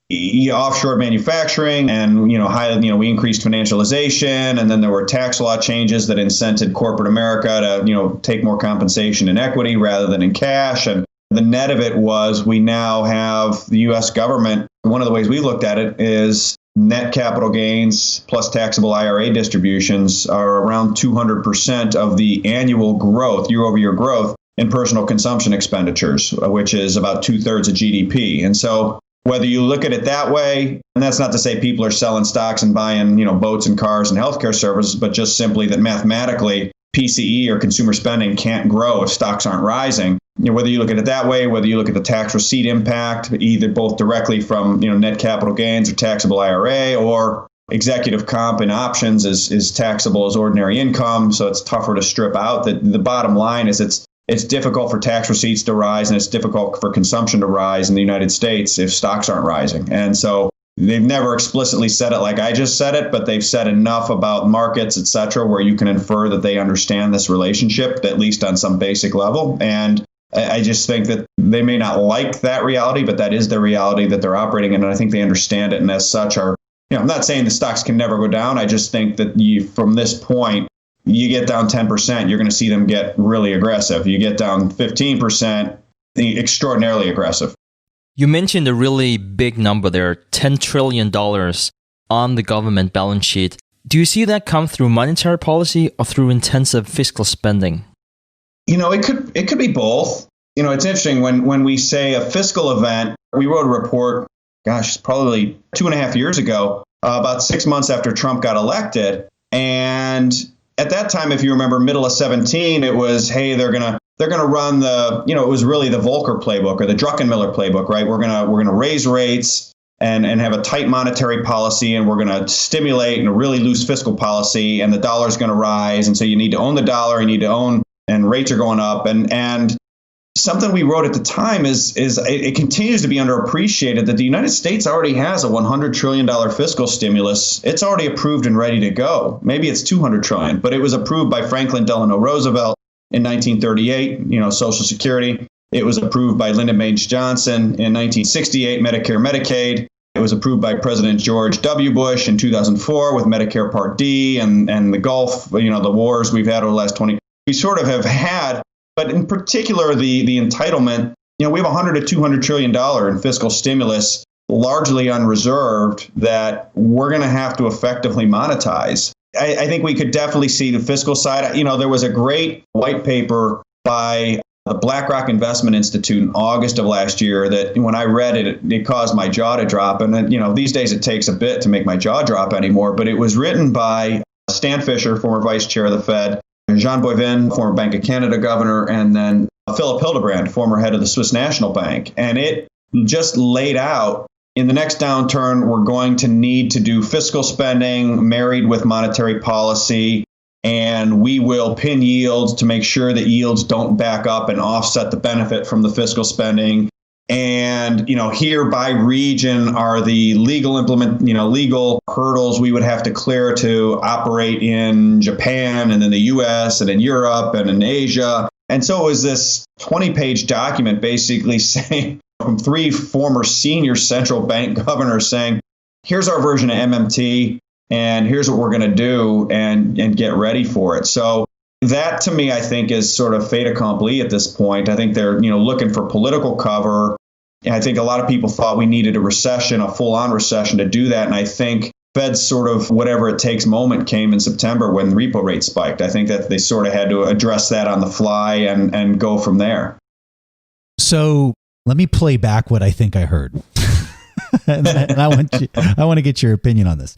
offshore manufacturing and, we increased financialization, and then there were tax law changes that incented corporate America to, take more compensation in equity rather than in cash. And the net of it was we now have the U.S. government. One of the ways we looked at it is net capital gains plus taxable IRA distributions are around 200% of the annual growth, year-over-year growth, in personal consumption expenditures, which is about 2/3 of GDP. And so whether you look at it that way, and that's not to say people are selling stocks and buying, boats and cars and healthcare services, but just simply that mathematically PCE or consumer spending can't grow if stocks aren't rising. Whether you look at it that way, whether you look at the tax receipt impact, either both directly from, net capital gains or taxable IRA, or executive comp and options is taxable as ordinary income. So it's tougher to strip out. The bottom line is it's difficult for tax receipts to rise, and it's difficult for consumption to rise in the United States if stocks aren't rising. And so they've never explicitly said it like I just said it, but they've said enough about markets, et cetera, where you can infer that they understand this relationship, at least on some basic level. And I just think that they may not like that reality, but that is the reality that they're operating in. And I think they understand it. And as such I'm not saying the stocks can never go down. I just think that from this point, you get down 10%, you're going to see them get really aggressive. You get down 15%, extraordinarily aggressive. You mentioned a really big number there, $10 trillion on the government balance sheet. Do you see that come through monetary policy or through intensive fiscal spending? It could be both. It's interesting when we say a fiscal event, we wrote a report, probably 2.5 years ago, about 6 months after Trump got elected. And at that time, if you remember, middle of 2017, it was, hey, they're gonna run it was really the Volcker playbook or the Druckenmiller playbook, right? We're gonna raise rates and have a tight monetary policy, and we're gonna stimulate in a really loose fiscal policy, and the dollar's gonna rise, and so you need to own the dollar, and rates are going up, and something we wrote at the time is it continues to be underappreciated that the United States already has a $100 trillion fiscal stimulus. It's already approved and ready to go. Maybe it's $200 trillion, but it was approved by Franklin Delano Roosevelt in 1938, Social Security. It was approved by Lyndon Baines Johnson in 1968, Medicare, Medicaid. It was approved by President George W. Bush in 2004 with Medicare Part D and the Gulf, the wars we've had over the last 20. We sort of have had, but in particular, the entitlement, we have $100 to $200 trillion in fiscal stimulus, largely unreserved, that we're going to have to effectively monetize. I think we could definitely see the fiscal side. There was a great white paper by the BlackRock Investment Institute in August of last year that when I read it, it caused my jaw to drop. And then, these days it takes a bit to make my jaw drop anymore. But it was written by Stan Fisher, former vice chair of the Fed, Jean Boivin, former Bank of Canada governor, and then Philip Hildebrand, former head of the Swiss National Bank. And it just laid out, in the next downturn, we're going to need to do fiscal spending married with monetary policy, and we will pin yields to make sure that yields don't back up and offset the benefit from the fiscal spending. And, here by region are the legal hurdles we would have to clear to operate in Japan and in the US and in Europe and in Asia. And so it was this 20-page document basically saying, from 3 former senior central bank governors saying, here's our version of MMT and here's what we're going to do and get ready for it. So that, to me, I think is sort of fait accompli at this point. I think they're, looking for political cover. And I think a lot of people thought we needed a recession, a full-on recession to do that. And I think Fed's sort of whatever it takes moment came in September when repo rates spiked. I think that they sort of had to address that on the fly and go from there. So let me play back what I think I heard. and I want to get your opinion on this.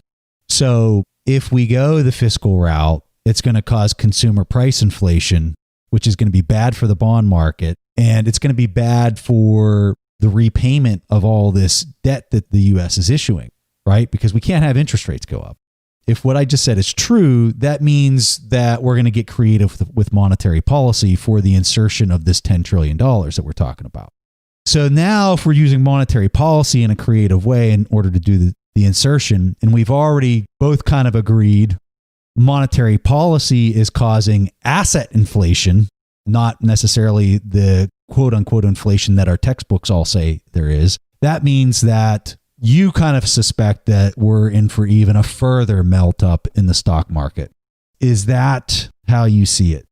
So if we go the fiscal route, it's going to cause consumer price inflation, which is going to be bad for the bond market. And it's going to be bad for the repayment of all this debt that the U.S. is issuing, right? Because we can't have interest rates go up. If what I just said is true, that means that we're going to get creative with monetary policy for the insertion of this $10 trillion that we're talking about. So now if we're using monetary policy in a creative way in order to do the insertion, and we've already both kind of agreed monetary policy is causing asset inflation, not necessarily the quote unquote inflation that our textbooks all say there is. That means that you kind of suspect that we're in for even a further melt up in the stock market. Is that how you see it?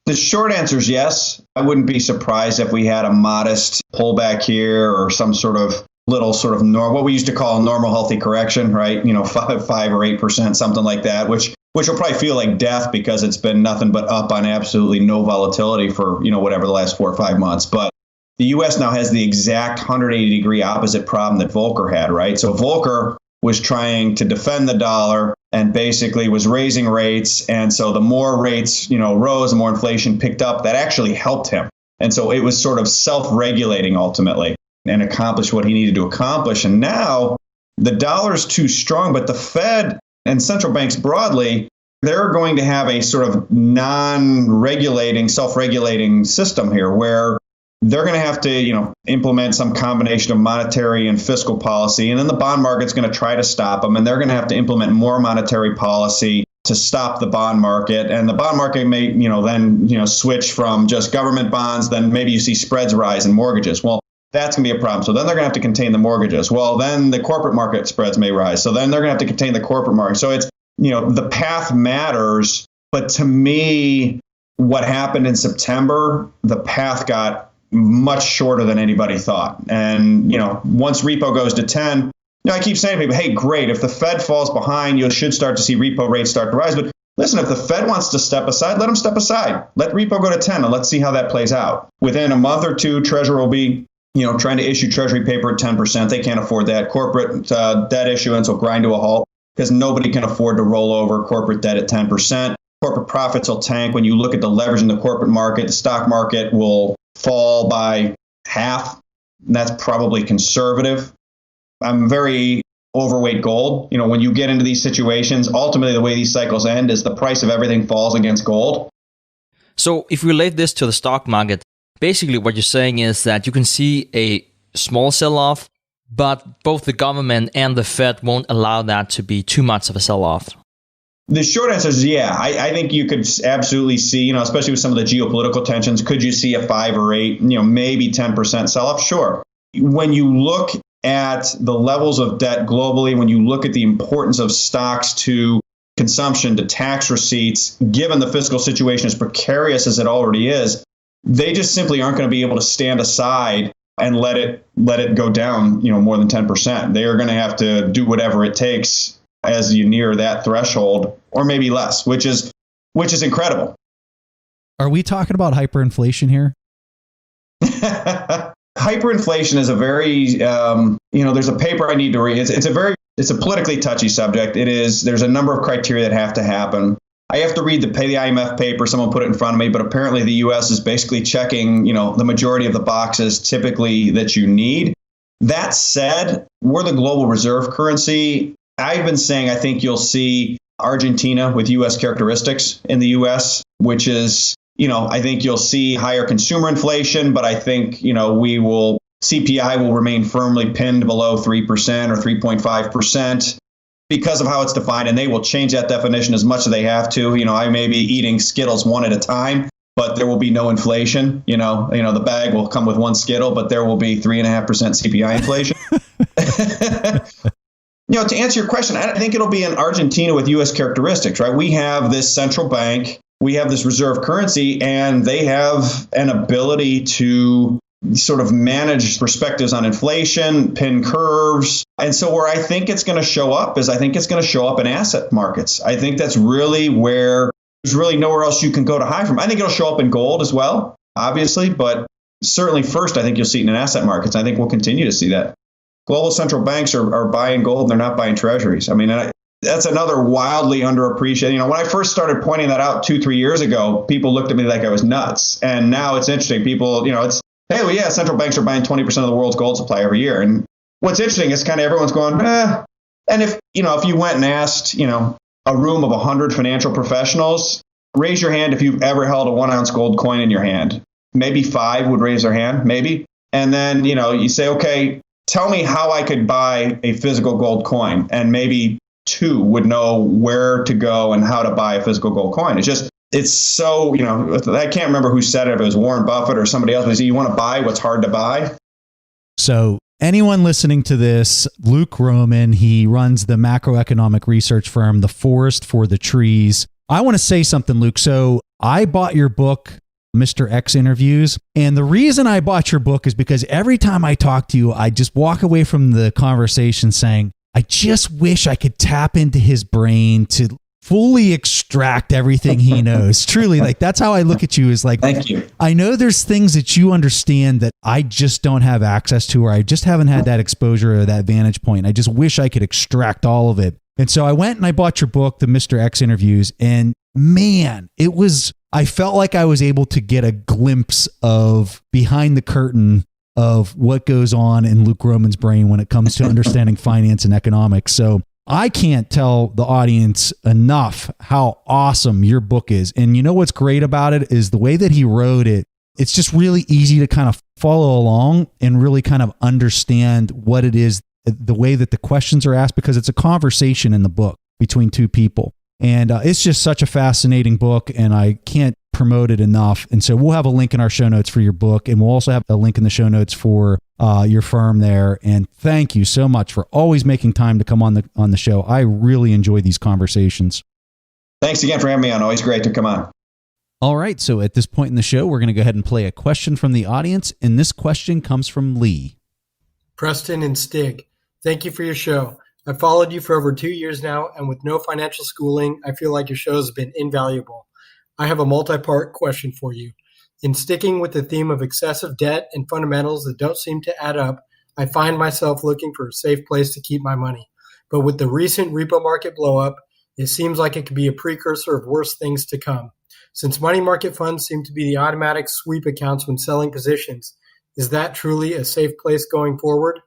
The short answer is yes. I wouldn't be surprised if we had a modest pullback here or some sort of little sort of what we used to call a normal healthy correction, right? 5 or 8%, something like that, which will probably feel like death because it's been nothing but up on absolutely no volatility for, whatever the last 4 or 5 months. But the U.S. now has the exact 180-degree opposite problem that Volcker had, right? So Volcker was trying to defend the dollar and basically was raising rates. And so the more rates, rose, the more inflation picked up, that actually helped him. And so it was sort of self-regulating ultimately and accomplished what he needed to accomplish. And now the dollar's too strong, but the Fed and central banks broadly, they're going to have a sort of non-regulating, self-regulating system here where they're going to have to, implement some combination of monetary and fiscal policy. And then the bond market's going to try to stop them. And they're going to have to implement more monetary policy to stop the bond market. And the bond market may, then, switch from just government bonds. Then maybe you see spreads rise in mortgages. Well, that's going to be a problem. So then they're going to have to contain the mortgages. Well, then the corporate market spreads may rise. So then they're going to have to contain the corporate market. So it's, the path matters. But to me, what happened in September, the path got much shorter than anybody thought. And, once repo goes to 10, I keep saying to people, hey, great. If the Fed falls behind, you should start to see repo rates start to rise. But listen, if the Fed wants to step aside, let them step aside. Let repo go to 10 and let's see how that plays out. Within a month or two, Treasury will be trying to issue Treasury paper at 10%. They can't afford that. Corporate debt issuance will grind to a halt because nobody can afford to roll over corporate debt at 10%. Corporate profits will tank. When you look at the leverage in the corporate market, the stock market will fall by half. And that's probably conservative. I'm very overweight gold. When you get into these situations, ultimately the way these cycles end is the price of everything falls against gold. So if we relate this to the stock market, basically what you're saying is that you can see a small sell-off, but both the government and the Fed won't allow that to be too much of a sell-off. The short answer is yeah. I think you could absolutely see, especially with some of the geopolitical tensions, could you see a 5 or 8, maybe 10% sell-off? Sure. When you look at the levels of debt globally, when you look at the importance of stocks to consumption, to tax receipts, given the fiscal situation as precarious as it already is, they just simply aren't going to be able to stand aside and let it go down, more than 10%. They are going to have to do whatever it takes as you near that threshold, or maybe less, which is incredible. Are we talking about hyperinflation here? Hyperinflation is a very, there's a paper I need to read. It's a politically touchy subject. There's a number of criteria that have to happen. I have to read the IMF paper. Someone put it in front of me, but apparently the U.S. is basically checking, the majority of the boxes typically that you need. That said, we're the global reserve currency. I've been saying I think you'll see Argentina with U.S. characteristics in the U.S., which is, I think you'll see higher consumer inflation, but I think, CPI will remain firmly pinned below 3% or 3.5%. because of how it's defined, and they will change that definition as much as they have to. I may be eating Skittles one at a time, but there will be no inflation. The bag will come with one Skittle, but there will be 3.5% CPI inflation. To answer your question, I think it'll be in Argentina with U.S. characteristics, right? We have this central bank, we have this reserve currency, and they have an ability to sort of manage perspectives on inflation, pin curves. And so where I think it's going to show up is I think it's going to show up in asset markets. I think that's really where there's really nowhere else you can go to hide from. I think it'll show up in gold as well, obviously, but certainly first, I think you'll see it in asset markets. I think we'll continue to see that. Global central banks are buying gold and they're not buying treasuries. I mean, that's another wildly underappreciated. When I first started pointing that out 2-3 years ago, people looked at me like I was nuts. And now it's interesting. People, hey, well, yeah, central banks are buying 20% of the world's gold supply every year. And what's interesting is kind of everyone's going, eh. And if you went and asked, a room of 100 financial professionals, raise your hand if you've ever held a 1 ounce gold coin in your hand. Maybe 5 would raise their hand, maybe. And then, you say, okay, tell me how I could buy a physical gold coin. And maybe 2 would know where to go and how to buy a physical gold coin. It's so, I can't remember who said it, if it was Warren Buffett or somebody else, but you want to buy what's hard to buy. So anyone listening to this, Luke Gromen, he runs the macroeconomic research firm, The Forest for the Trees. I want to say something, Luke. So I bought your book, Mr. X Interviews. And the reason I bought your book is because every time I talk to you, I just walk away from the conversation saying, I just wish I could tap into his brain to fully extract everything he knows. Truly, that's how I look at you, is thank you. I know there's things that you understand that I just don't have access to, or I just haven't had that exposure or that vantage point. I just wish I could extract all of it. And so I went and I bought your book, the Mr. X Interviews, and man, I felt like I was able to get a glimpse of behind the curtain of what goes on in Luke Gromen's brain when it comes to understanding finance and economics. So I can't tell the audience enough how awesome your book is. And you know what's great about it is the way that he wrote it. It's just really easy to kind of follow along and really kind of understand what it is, the way that the questions are asked, because it's a conversation in the book between two people. And it's just such a fascinating book, and I can't promote it enough. And so we'll have a link in our show notes for your book, and we'll also have a link in the show notes for your firm there. And thank you so much for always making time to come on the show. I really enjoy these conversations. Thanks again for having me on. Always great to come on. All right. So at this point in the show, we're going to go ahead and play a question from the audience. And this question comes from Lee. Preston and Stig, thank you for your show. I've followed you for over 2 years now, and with no financial schooling, I feel like your show has been invaluable. I have a multi-part question for you. In sticking with the theme of excessive debt and fundamentals that don't seem to add up, I find myself looking for a safe place to keep my money. But with the recent repo market blow-up, it seems like it could be a precursor of worse things to come. Since money market funds seem to be the automatic sweep accounts when selling positions, is that truly a safe place going forward?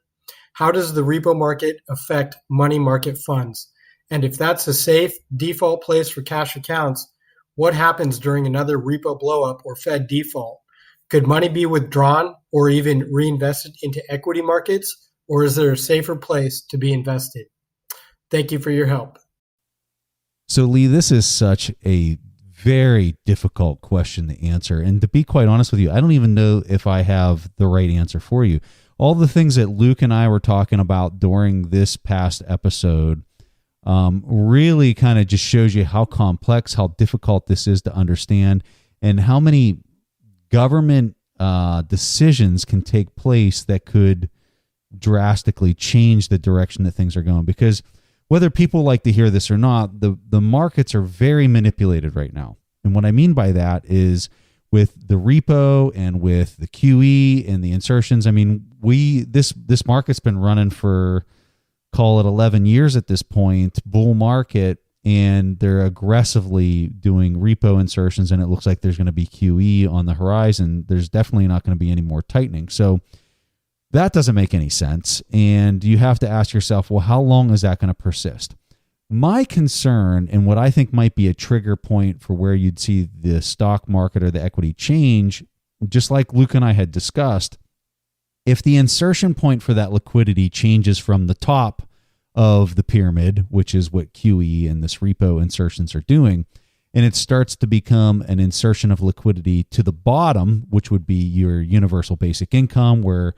How does the repo market affect money market funds? And if that's a safe default place for cash accounts, what happens during another repo blowup or Fed default? Could money be withdrawn or even reinvested into equity markets, or is there a safer place to be invested? Thank you for your help. So, Lee, this is such a very difficult question to answer. And to be quite honest with you, I don't even know if I have the right answer for you. All the things that Luke and I were talking about during this past episode really kind of just shows you how complex, how difficult this is to understand, and how many government decisions can take place that could drastically change the direction that things are going. Because whether people like to hear this or not, the markets are very manipulated right now. And what I mean by that is with the repo and with the QE and the insertions, I mean, this market's been running for, call it 11 years at this point, bull market, and they're aggressively doing repo insertions, and it looks like there's going to be QE on the horizon. There's definitely not going to be any more tightening. So that doesn't make any sense. And you have to ask yourself, well, how long is that going to persist? My concern, and what I think might be a trigger point for where you'd see the stock market or the equity change, just like Luke and I had discussed, if the insertion point for that liquidity changes from the top of the pyramid, which is what QE and this repo insertions are doing, and it starts to become an insertion of liquidity to the bottom, which would be your universal basic income, where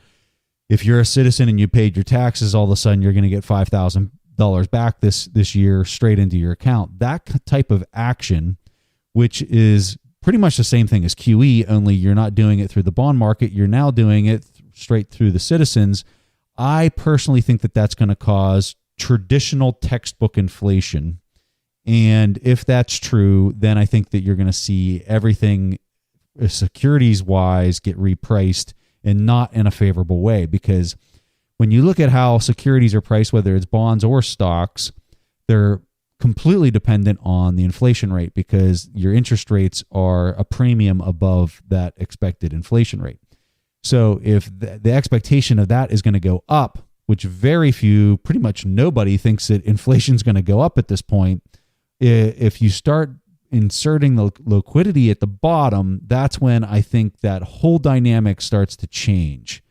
if you're a citizen and you paid your taxes, all of a sudden you're going to get $5,000 back this year straight into your account. That type of action, which is pretty much the same thing as QE, only you're not doing it through the bond market, you're now doing it straight through the citizens. I personally think that that's going to cause traditional textbook inflation. And if that's true, then I think that you're going to see everything securities-wise get repriced and not in a favorable way. Because when you look at how securities are priced, whether it's bonds or stocks, they're completely dependent on the inflation rate because your interest rates are a premium above that expected inflation rate. So if the expectation of that is going to go up, which very few, pretty much nobody thinks that inflation is going to go up at this point, if you start inserting the liquidity at the bottom, that's when I think that whole dynamic starts to change.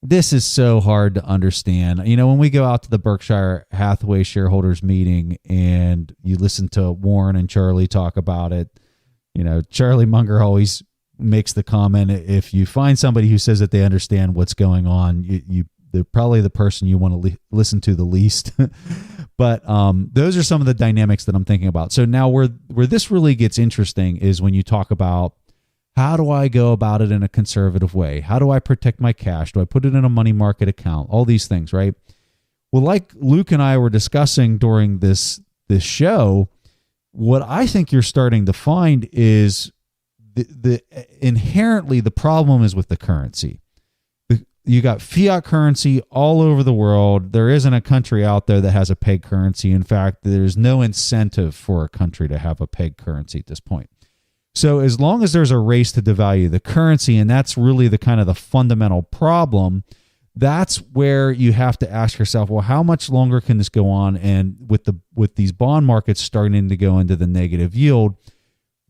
This is so hard to understand. You know, when we go out to the Berkshire Hathaway shareholders meeting and you listen to Warren and Charlie talk about it, you know, Charlie Munger always makes the comment, if you find somebody who says that they understand what's going on, they're probably the person you want to listen to the least. But those are some of the dynamics that I'm thinking about. So now where this really gets interesting is when you talk about, how do I go about it in a conservative way? How do I protect my cash? Do I put it in a money market account? All these things, right? Well, like Luke and I were discussing during this show, what I think you're starting to find is the inherently the problem is with the currency. You got fiat currency all over the world. There isn't a country out there that has a peg currency. In fact, there's no incentive for a country to have a peg currency at this point. So as long as there's a race to devalue the currency, and that's really the kind of the fundamental problem, that's where you have to ask yourself, well, how much longer can this go on? And with these bond markets starting to go into the negative yield,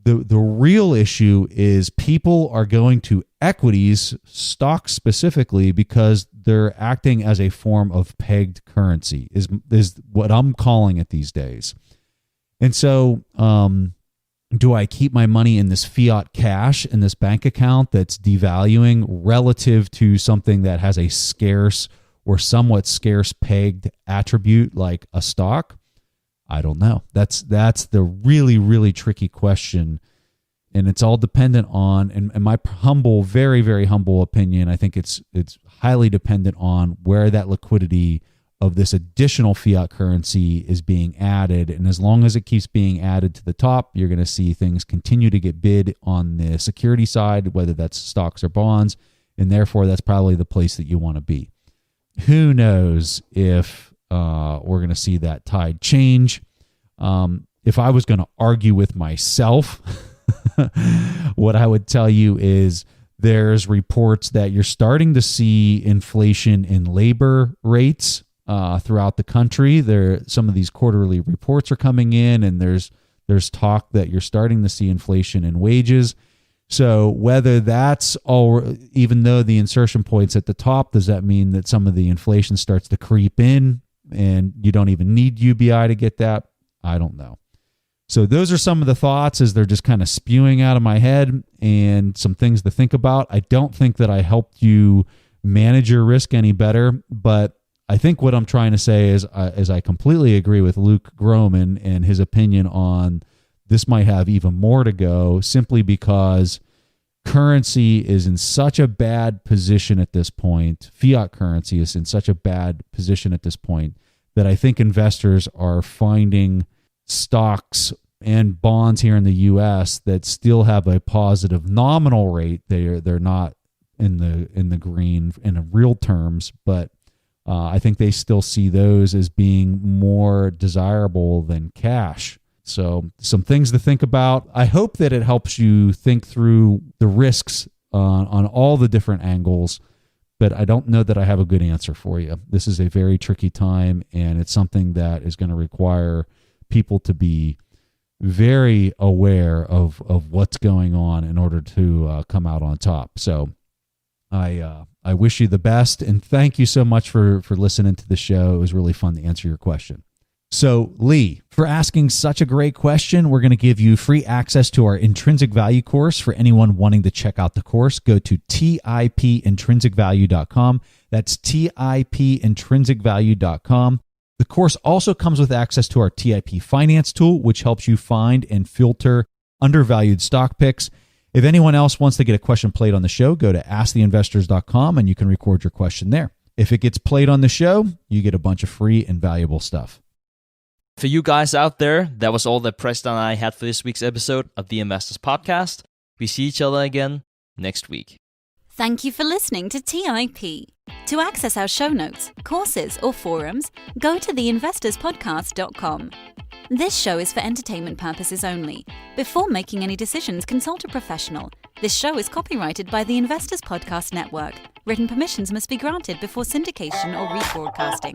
the real issue is people are going to equities, stocks specifically, because they're acting as a form of pegged currency, is what I'm calling it these days. And so do I keep my money in this fiat cash in this bank account that's devaluing relative to something that has a scarce or somewhat scarce pegged attribute like a stock? I don't know. That's the really, really tricky question. And it's all dependent on, and my humble, very, very humble opinion, I think it's highly dependent on where that liquidity of this additional fiat currency is being added. And as long as it keeps being added to the top, you're going to see things continue to get bid on the security side, whether that's stocks or bonds. And therefore, that's probably the place that you want to be. Who knows if we're going to see that tide change. If I was going to argue with myself, what I would tell you is there's reports that you're starting to see inflation in labor rates throughout the country. Some of these quarterly reports are coming in, and there's talk that you're starting to see inflation in wages. So whether that's all, even though the insertion point's at the top, does that mean that some of the inflation starts to creep in and you don't even need UBI to get that? I don't know. So those are some of the thoughts as they're just kind of spewing out of my head and some things to think about. I don't think that I helped you manage your risk any better, but I think what I'm trying to say is I completely agree with Luke Gromen and his opinion on this might have even more to go, simply because currency is in such a bad position at this point. Fiat currency is in such a bad position at this point that I think investors are finding stocks and bonds here in the U.S. that still have a positive nominal rate. They're not in the green in real terms, but I think they still see those as being more desirable than cash. So some things to think about. I hope that it helps you think through the risks on all the different angles, but I don't know that I have a good answer for you. This is a very tricky time, and it's something that is going to require people to be very aware of what's going on in order to come out on top. So I wish you the best, and thank you so much for listening to the show. It was really fun to answer your question. So, Lee, for asking such a great question, we're going to give you free access to our Intrinsic Value course. For anyone wanting to check out the course, go to tipintrinsicvalue.com. That's tipintrinsicvalue.com. The course also comes with access to our TIP Finance tool, which helps you find and filter undervalued stock picks. If anyone else wants to get a question played on the show, go to asktheinvestors.com and you can record your question there. If it gets played on the show, you get a bunch of free and valuable stuff. For you guys out there, that was all that Preston and I had for this week's episode of the Investors Podcast. We see each other again next week. Thank you for listening to TIP. To access our show notes, courses, or forums, go to theinvestorspodcast.com. This show is for entertainment purposes only. Before making any decisions, consult a professional. This show is copyrighted by the Investors Podcast Network. Written permissions must be granted before syndication or rebroadcasting.